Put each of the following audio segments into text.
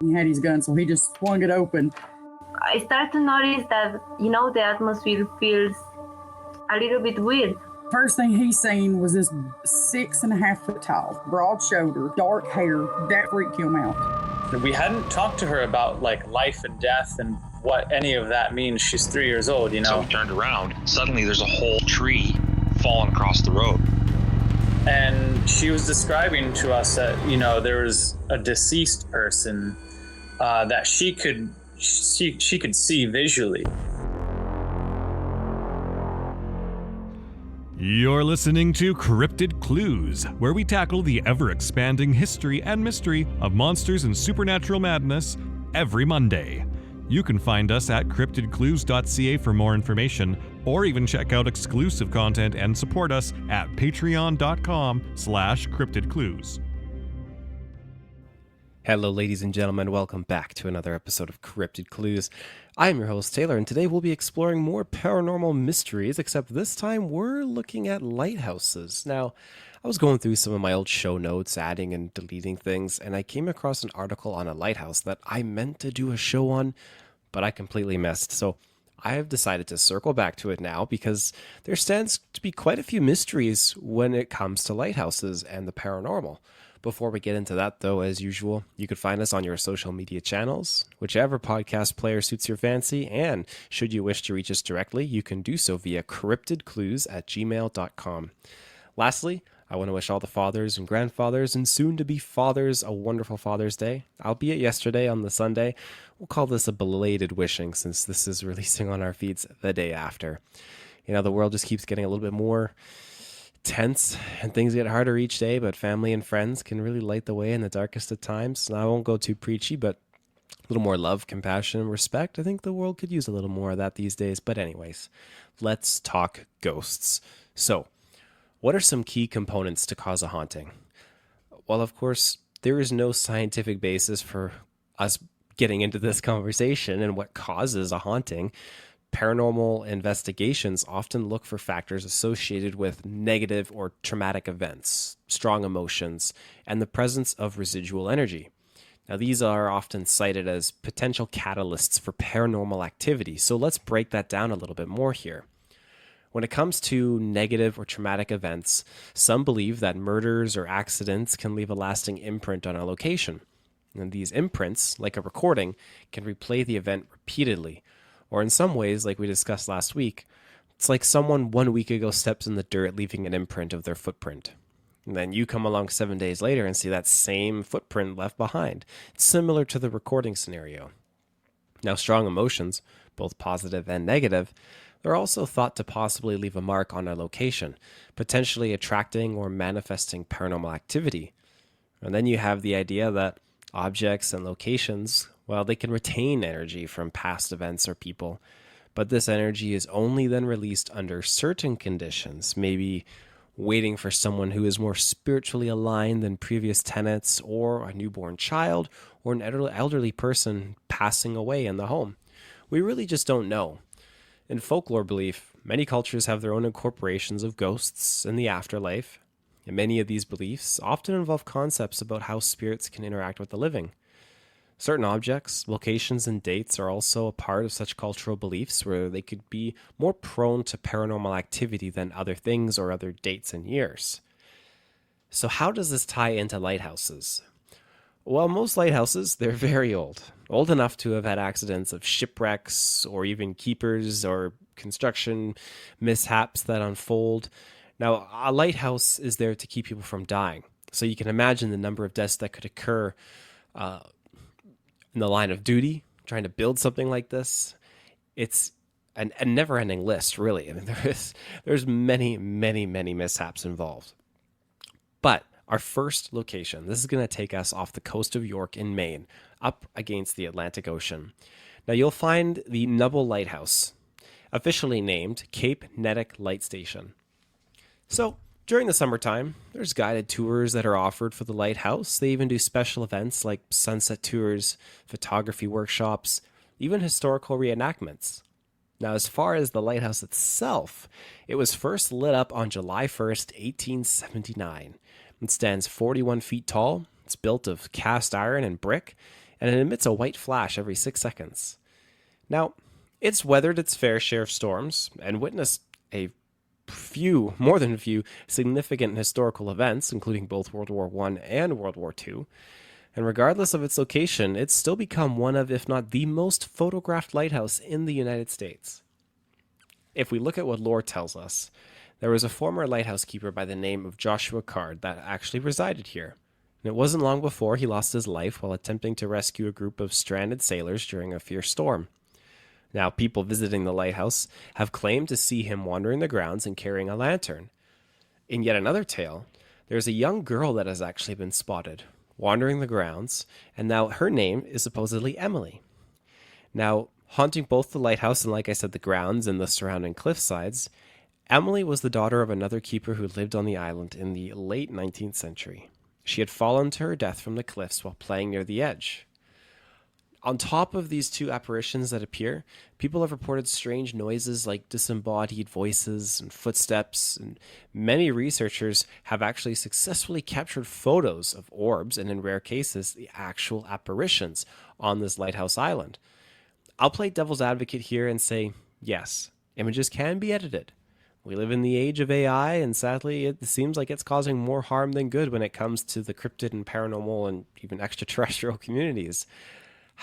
He had his gun, so he just swung it open. I start to notice that, the atmosphere feels a little bit weird. First thing he seen was this 6.5 foot tall, broad shoulder, dark hair. That freaked him out. We hadn't talked to her about like life and death and what any of that means. She's 3 years old, So we turned around. Suddenly there's a whole tree falling across the road. And she was describing to us that, there was a deceased person that she could see visually. You're listening to Cryptid Clues, where we tackle the ever-expanding history and mystery of monsters and supernatural madness every Monday. You can find us at CryptidClues.ca for more information, or even check out exclusive content and support us at patreon.com/CryptidClues. Hello, ladies and gentlemen. Welcome back to another episode of Cryptid Clues. I am your host, Taylor, and today we'll be exploring more paranormal mysteries, except this time we're looking at lighthouses. Now, I was going through some of my old show notes, adding and deleting things, and I came across an article on a lighthouse that I meant to do a show on, but I completely missed. So I have decided to circle back to it now because there stands to be quite a few mysteries when it comes to lighthouses and the paranormal. Before we get into that, though, as usual, you could find us on your social media channels, whichever podcast player suits your fancy, and should you wish to reach us directly, you can do so via cryptidclues@gmail.com. Lastly, I want to wish all the fathers and grandfathers and soon-to-be fathers a wonderful Father's Day, albeit yesterday on the Sunday. We'll call this a belated wishing since this is releasing on our feeds the day after. The world just keeps getting a little bit more tense and things get harder each day, but family and friends can really light the way in the darkest of times. Now, I won't go too preachy, but a little more love, compassion, and respect. I think the world could use a little more of that these days. But anyways, let's talk ghosts. So, what are some key components to cause a haunting? Well, of course, there is no scientific basis for us getting into this conversation and what causes a haunting. Paranormal investigations often look for factors associated with negative or traumatic events, strong emotions, and the presence of residual energy. Now, these are often cited as potential catalysts for paranormal activity, so let's break that down a little bit more here. When it comes to negative or traumatic events, some believe that murders or accidents can leave a lasting imprint on a location. And these imprints, like a recording, can replay the event repeatedly. Or in some ways, like we discussed last week, it's like someone 1 week ago steps in the dirt, leaving an imprint of their footprint. And then you come along 7 days later and see that same footprint left behind. It's similar to the recording scenario. Now, strong emotions, both positive and negative, they're also thought to possibly leave a mark on a location, potentially attracting or manifesting paranormal activity. And then you have the idea that objects and locations, well, they can retain energy from past events or people, but this energy is only then released under certain conditions, maybe waiting for someone who is more spiritually aligned than previous tenants, or a newborn child, or an elderly person passing away in the home. We really just don't know. In folklore belief, many cultures have their own incorporations of ghosts and the afterlife, and many of these beliefs often involve concepts about how spirits can interact with the living. Certain objects, locations, and dates are also a part of such cultural beliefs where they could be more prone to paranormal activity than other things or other dates and years. So how does this tie into lighthouses? Well, most lighthouses, they're very old enough to have had accidents of shipwrecks or even keepers or construction mishaps that unfold. Now, a lighthouse is there to keep people from dying. So you can imagine the number of deaths that could occur in the line of duty, trying to build something like this. It's a never-ending list, really. I mean, there's many, many, many mishaps involved. But our first location, this is going to take us off the coast of York in Maine, up against the Atlantic Ocean. Now, you'll find the Nubble Lighthouse, officially named Cape Nettic Light Station. So, during the summertime, there's guided tours that are offered for the lighthouse. They even do special events like sunset tours, photography workshops, even historical reenactments. Now, as far as the lighthouse itself, it was first lit up on July 1st, 1879. It stands 41 feet tall. It's built of cast iron and brick. and it emits a white flash every 6 seconds. Now, it's weathered its fair share of storms and witnessed more than a few significant historical events, including both World War I and World War II. And regardless of its location, it's still become one of, if not the most photographed lighthouse in the United States. If we look at what lore tells us, there was a former lighthouse keeper by the name of Joshua Card that actually resided here. And it wasn't long before he lost his life while attempting to rescue a group of stranded sailors during a fierce storm. Now, people visiting the lighthouse have claimed to see him wandering the grounds and carrying a lantern. In yet another tale, there's a young girl that has actually been spotted wandering the grounds, and now her name is supposedly Emily. Now, haunting both the lighthouse and, like I said, the grounds and the surrounding cliffsides, Emily was the daughter of another keeper who lived on the island in the late 19th century. She had fallen to her death from the cliffs while playing near the edge. On top of these two apparitions that appear, people have reported strange noises like disembodied voices and footsteps, and many researchers have actually successfully captured photos of orbs and, in rare cases, the actual apparitions on this lighthouse island. I'll play devil's advocate here and say, yes, images can be edited. We live in the age of AI, and sadly, it seems like it's causing more harm than good when it comes to the cryptid and paranormal and even extraterrestrial communities.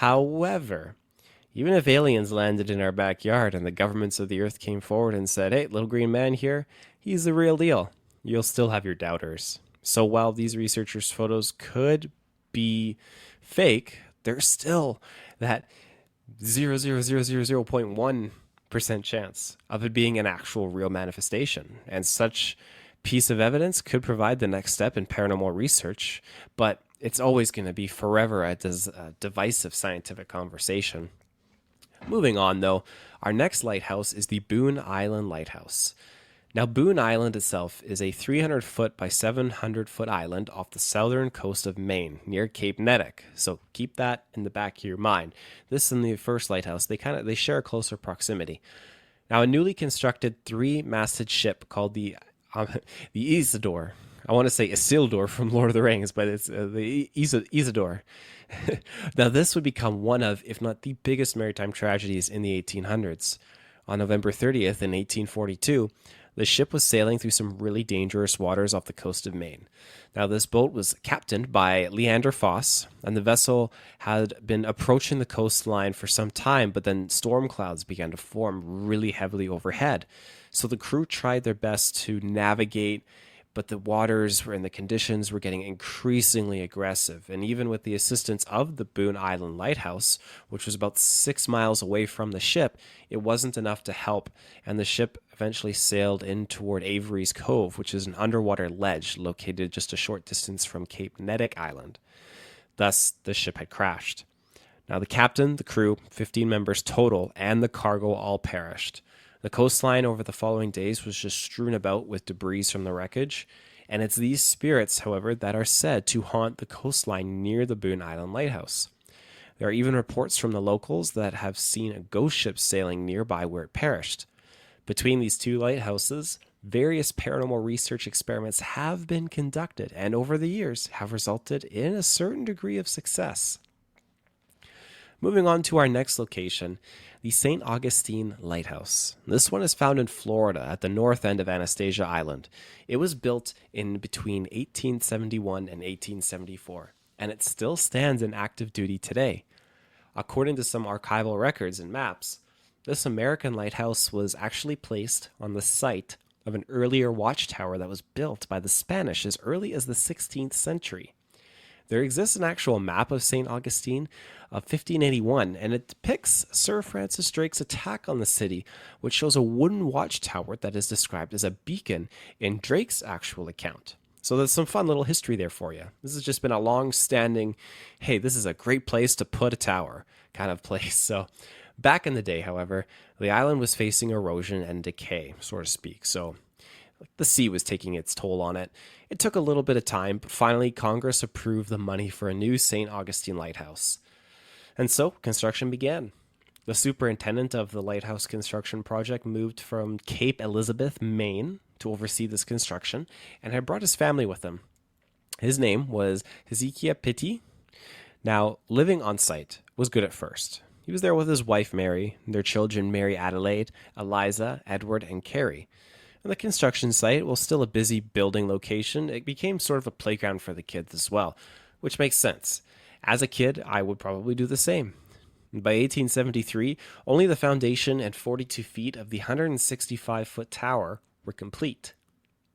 However, even if aliens landed in our backyard and the governments of the earth came forward and said, hey, little green man here, he's the real deal, you'll still have your doubters. So while these researchers' photos could be fake, there's still that 0.1% chance of it being an actual real manifestation. And such piece of evidence could provide the next step in paranormal research, but it's always going to be forever a divisive scientific conversation. Moving on, though, our next lighthouse is the Boone Island Lighthouse. Now, Boone Island itself is a 300-foot by 700-foot island off the southern coast of Maine, near Cape Nettic. So keep that in the back of your mind. This and the first lighthouse, they share a closer proximity. Now, a newly constructed 3-masted ship called the Isidore. I want to say Isildur from Lord of the Rings, but it's the Isidore. Now, this would become one of, if not the biggest maritime tragedies in the 1800s. On November 30th in 1842, the ship was sailing through some really dangerous waters off the coast of Maine. Now, this boat was captained by Leander Foss, and the vessel had been approaching the coastline for some time, but then storm clouds began to form really heavily overhead. So the crew tried their best to navigate, but the waters and the conditions were getting increasingly aggressive. And even with the assistance of the Boone Island Lighthouse, which was about 6 miles away from the ship, it wasn't enough to help. And the ship eventually sailed in toward Avery's Cove, which is an underwater ledge located just a short distance from Cape Nettic Island. Thus, the ship had crashed. Now, the captain, the crew, 15 members total, and the cargo all perished. The coastline over the following days was just strewn about with debris from the wreckage, and it's these spirits, however, that are said to haunt the coastline near the Boone Island Lighthouse. There are even reports from the locals that have seen a ghost ship sailing nearby where it perished. Between these two lighthouses, various paranormal research experiments have been conducted, and over the years have resulted in a certain degree of success. Moving on to our next location, the St. Augustine Lighthouse. This one is found in Florida at the north end of Anastasia Island. It was built in between 1871 and 1874, and it still stands in active duty today. According to some archival records and maps, this American lighthouse was actually placed on the site of an earlier watchtower that was built by the Spanish as early as the 16th century. There exists an actual map of St. Augustine of 1581, and it depicts Sir Francis Drake's attack on the city, which shows a wooden watchtower that is described as a beacon in Drake's actual account. So there's some fun little history there for you. This has just been a long-standing, hey, this is a great place to put a tower kind of place. So back in the day, however, the island was facing erosion and decay, so to speak. So the sea was taking its toll on it. It took a little bit of time, but finally Congress approved the money for a new St. Augustine lighthouse. And so construction began. The superintendent of the lighthouse construction project moved from Cape Elizabeth, Maine, to oversee this construction, and had brought his family with him. His name was Hezekiah Pitti. Now, living on site was good at first. He was there with his wife Mary, and their children Mary Adelaide, Eliza, Edward, and Carrie. And the construction site, while still a busy building location, it became sort of a playground for the kids as well, which makes sense. As a kid, I would probably do the same. By 1873, only the foundation and 42 feet of the 165-foot tower were complete.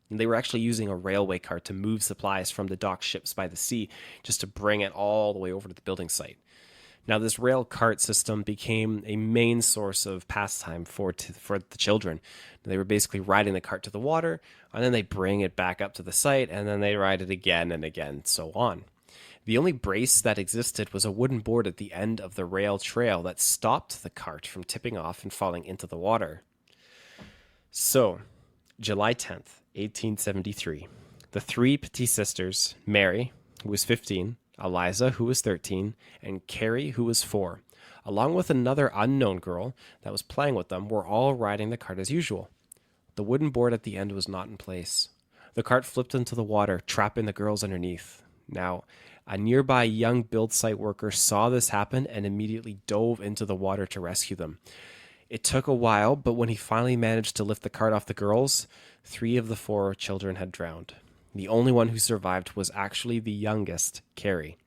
And they were actually using a railway cart to move supplies from the dock ships by the sea just to bring it all the way over to the building site. Now, this rail cart system became a main source of pastime for the children. They were basically riding the cart to the water, and then they bring it back up to the site, and then they ride it again and again, so on. The only brace that existed was a wooden board at the end of the rail trail that stopped the cart from tipping off and falling into the water. So, July 10th, 1873, the three Petit sisters, Mary, who was 15, Eliza, who was 13, and Carrie, who was 4, along with another unknown girl that was playing with them, were all riding the cart as usual. The wooden board at the end was not in place. The cart flipped into the water, trapping the girls underneath. Now, a nearby young build site worker saw this happen and immediately dove into the water to rescue them. It took a while, but when he finally managed to lift the cart off the girls, 3 of the 4 children had drowned. The only one who survived was actually the youngest, Carrie.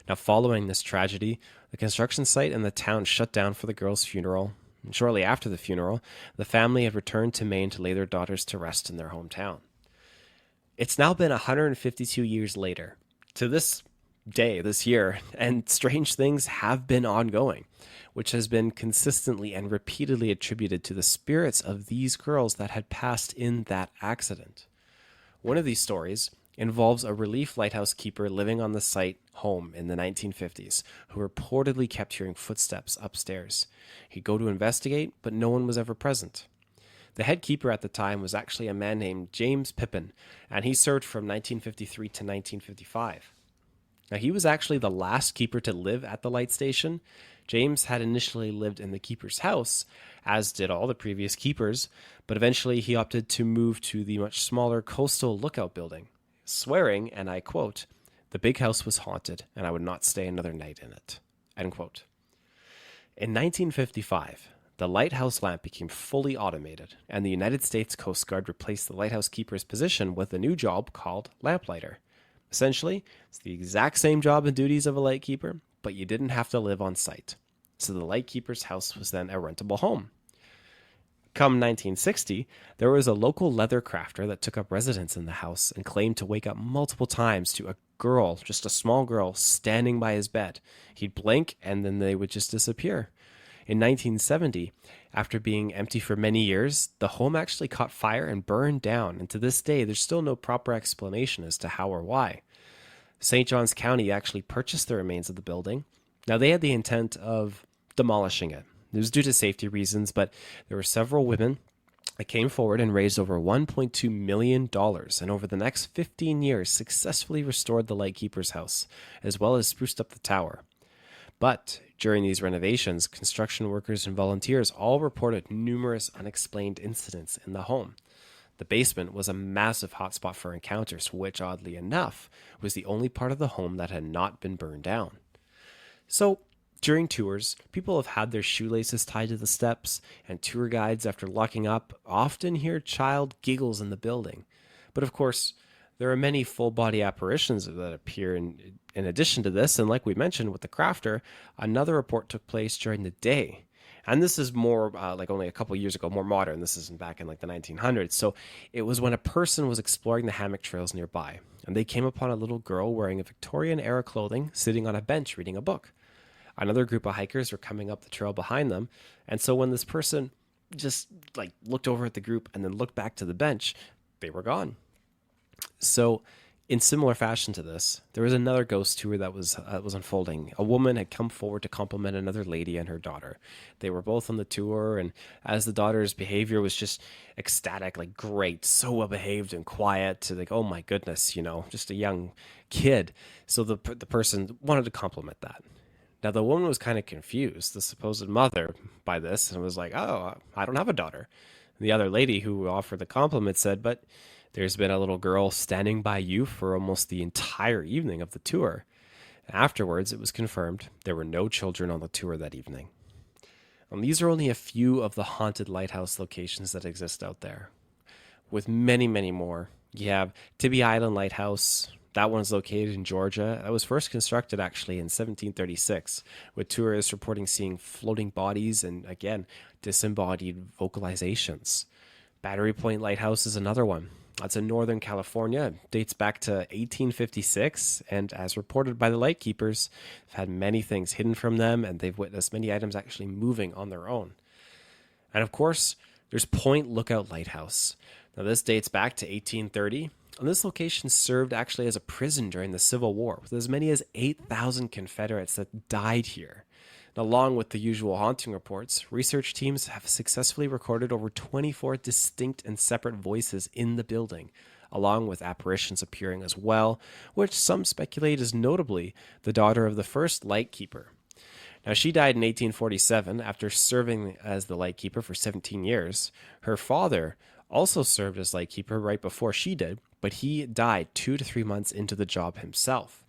Now, following this tragedy, the construction site and the town shut down for the girls' funeral. And shortly after the funeral, the family had returned to Maine to lay their daughters to rest in their hometown. It's now been 152 years later, to this day, this year, and strange things have been ongoing, which has been consistently and repeatedly attributed to the spirits of these girls that had passed in that accident. One of these stories involves a relief lighthouse keeper living on the site home in the 1950s who reportedly kept hearing footsteps upstairs. He'd go to investigate, but no one was ever present. The head keeper at the time was actually a man named James Pippin, and he served from 1953 to 1955. Now, he was actually the last keeper to live at the light station. James had initially lived in the keeper's house, as did all the previous keepers, but eventually he opted to move to the much smaller coastal lookout building, swearing, and I quote, "The big house was haunted, and I would not stay another night in it." End quote. In 1955, the lighthouse lamp became fully automated, and the United States Coast Guard replaced the lighthouse keeper's position with a new job called lamplighter. Essentially, it's the exact same job and duties of a lightkeeper, but you didn't have to live on site. So the lightkeeper's house was then a rentable home. Come 1960, there was a local leather crafter that took up residence in the house and claimed to wake up multiple times to a girl, just a small girl, standing by his bed. He'd blink and then they would just disappear. In 1970, after being empty for many years, the home actually caught fire and burned down, and to this day, there's still no proper explanation as to how or why. St. Johns County actually purchased the remains of the building. Now, they had the intent of demolishing it. It was due to safety reasons, but there were several women that came forward and raised over $1.2 million, and over the next 15 years successfully restored the lightkeeper's house, as well as spruced up the tower. But during these renovations, construction workers and volunteers all reported numerous unexplained incidents in the home. The basement was a massive hotspot for encounters, which, oddly enough, was the only part of the home that had not been burned down. So, during tours, people have had their shoelaces tied to the steps, and tour guides, after locking up, often hear child giggles in the building. But of course, there are many full-body apparitions that appear in addition to this, and like we mentioned with the crafter, another report took place during the day. And this is more like only a couple years ago, more modern. This isn't back in like the 1900s. So it was when a person was exploring the hammock trails nearby, and they came upon a little girl wearing a Victorian-era clothing sitting on a bench reading a book. Another group of hikers were coming up the trail behind them, and so when this person just like looked over at the group and then looked back to the bench, they were gone. So, in similar fashion to this, there was another ghost tour that was unfolding. A woman had come forward to compliment another lady and her daughter. They were both on the tour, and as the daughter's behavior was just ecstatic, like great, so well behaved and quiet, to like, oh my goodness, just a young kid. So the person wanted to compliment that. Now the woman was kind of confused, the supposed mother, by this, and was like, oh, I don't have a daughter. And the other lady who offered the compliment said, but there's been a little girl standing by you for almost the entire evening of the tour. Afterwards, it was confirmed there were no children on the tour that evening. And these are only a few of the haunted lighthouse locations that exist out there, with many, many more. You have Tybee Island Lighthouse. That one's located in Georgia. That was first constructed actually in 1736, with tourists reporting seeing floating bodies and, again, disembodied vocalizations. Battery Point Lighthouse is another one. That's in Northern California. It dates back to 1856, and as reported by the lightkeepers, have had many things hidden from them, and they've witnessed many items actually moving on their own. And of course, there's Point Lookout Lighthouse. Now, this dates back to 1830, and this location served actually as a prison during the Civil War, with as many as 8,000 Confederates that died here. And along with the usual haunting reports, research teams have successfully recorded over 24 distinct and separate voices in the building, along with apparitions appearing as well, which some speculate is notably the daughter of the first lightkeeper. Now, she died in 1847 after serving as the lightkeeper for 17 years. Her father also served as lightkeeper right before she did, but he died 2 to 3 months into the job himself.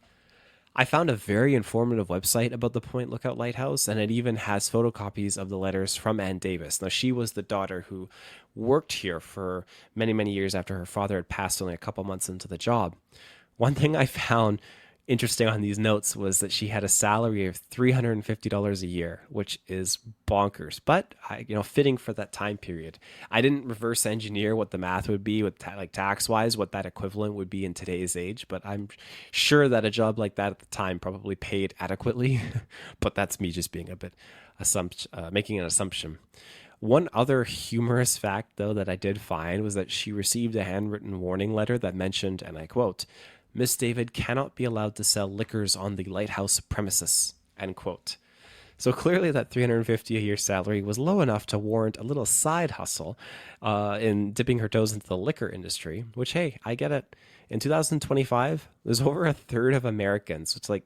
I found a very informative website about the Point Lookout Lighthouse, and it even has photocopies of the letters from Ann Davis. Now, she was the daughter who worked here for many, many years after her father had passed only a couple months into the job. One thing I found interesting on these notes was that she had a salary of $350 a year, which is bonkers, but fitting for that time period. I didn't reverse engineer what the math would be with tax wise, what that equivalent would be in today's age, but I'm sure that a job like that at the time probably paid adequately. But that's me just being a bit making an assumption. One other humorous fact, though, that I did find was that she received a handwritten warning letter that mentioned, and I quote, "Miss David cannot be allowed to sell liquors on the lighthouse premises," end quote. So clearly that $350 a year salary was low enough to warrant a little side hustle in dipping her toes into the liquor industry, which, hey, I get it. In 2025, there's over a third of Americans, it's like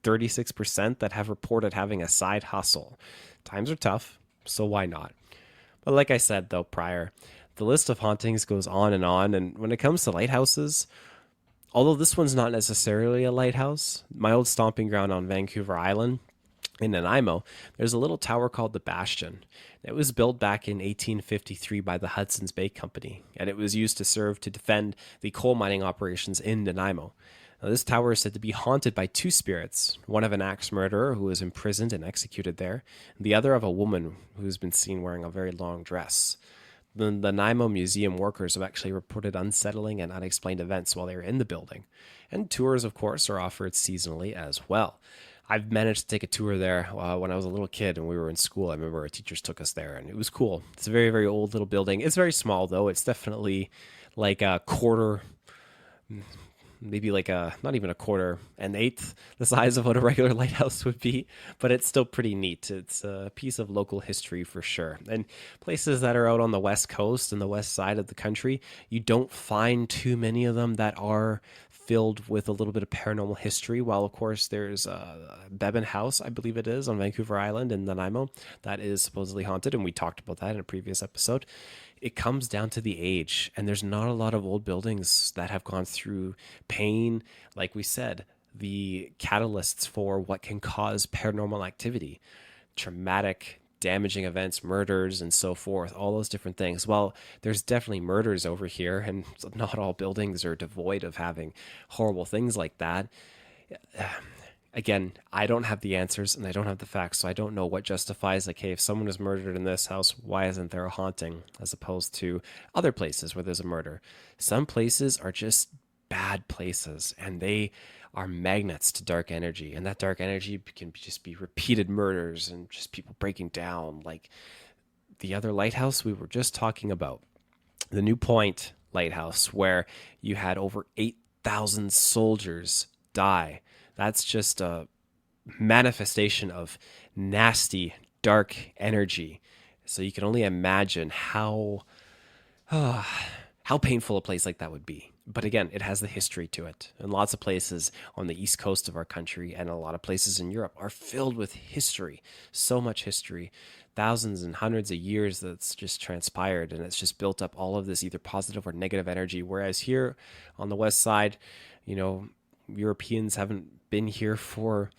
36%, that have reported having a side hustle. Times are tough, so why not? But like I said, though, prior, the list of hauntings goes on, and when it comes to lighthouses, although this one's not necessarily a lighthouse, my old stomping ground on Vancouver Island in Nanaimo, there's a little tower called the Bastion. It was built back in 1853 by the Hudson's Bay Company, and it was used to serve to defend the coal mining operations in Nanaimo. Now, this tower is said to be haunted by two spirits, one of an axe murderer who was imprisoned and executed there, and the other of a woman who's been seen wearing a very long dress. The Nanaimo Museum workers have actually reported unsettling and unexplained events while they were in the building. And tours, of course, are offered seasonally as well. I've managed to take a tour there when I was a little kid and we were in school. I remember our teachers took us there, and it was cool. It's a very, very old little building. It's very small, though. It's definitely like a quarter, maybe like not even a quarter, an eighth the size of what a regular lighthouse would be, but it's still pretty neat. It's a piece of local history for sure. And places that are out on the west coast and the west side of the country, you don't find too many of them that are filled with a little bit of paranormal history. While of course there's Beban House, I believe it is, on Vancouver Island in Nanaimo, that is supposedly haunted, and we talked about that in a previous episode. It comes down to the age, and there's not a lot of old buildings that have gone through pain. Like we said, the catalysts for what can cause paranormal activity, traumatic, damaging events, murders, and so forth, all those different things. Well, there's definitely murders over here, and not all buildings are devoid of having horrible things like that. Again, I don't have the answers and I don't have the facts, so I don't know what justifies, like, hey, if someone is murdered in this house, why isn't there a haunting, as opposed to other places where there's a murder? Some places are just bad places, and they are magnets to dark energy, and that dark energy can just be repeated murders and just people breaking down, like the other lighthouse we were just talking about, the New Point Lighthouse, where you had over 8,000 soldiers die. That's just a manifestation of nasty, dark energy. So you can only imagine how painful a place like that would be. But again, it has the history to it. And lots of places on the east coast of our country and a lot of places in Europe are filled with history. So much history. Thousands and hundreds of years that's just transpired, and it's just built up all of this either positive or negative energy. Whereas here on the west side, Europeans haven't been here for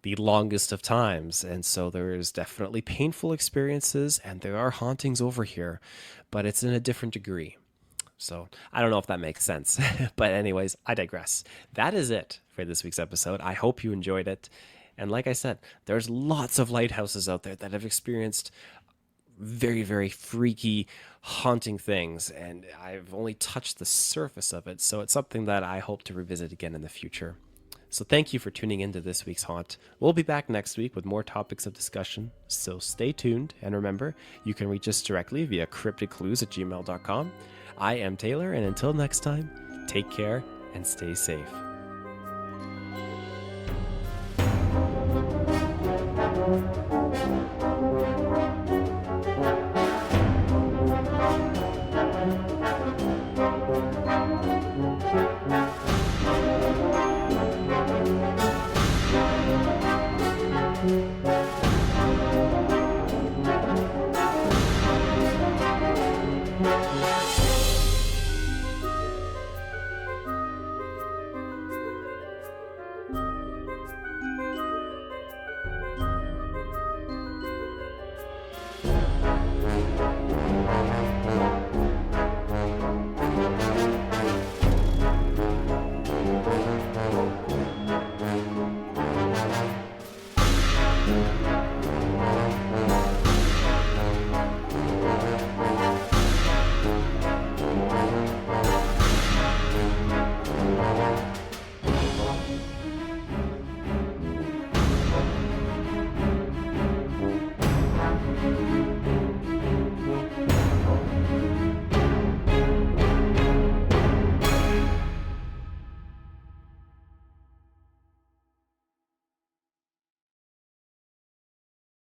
the longest of times, and so there is definitely painful experiences, and there are hauntings over here, but it's in a different degree. So I don't know if that makes sense, but anyways, I digress. That is it for this week's episode. I hope you enjoyed it. And like I said, there's lots of lighthouses out there that have experienced very, very freaky, haunting things, and I've only touched the surface of it, so it's something that I hope to revisit again in the future. So thank you for tuning into this week's Haunt. We'll be back next week with more topics of discussion, so stay tuned, and remember, you can reach us directly via CryptidClues@gmail.com. I am Taylor, and until next time, take care and stay safe.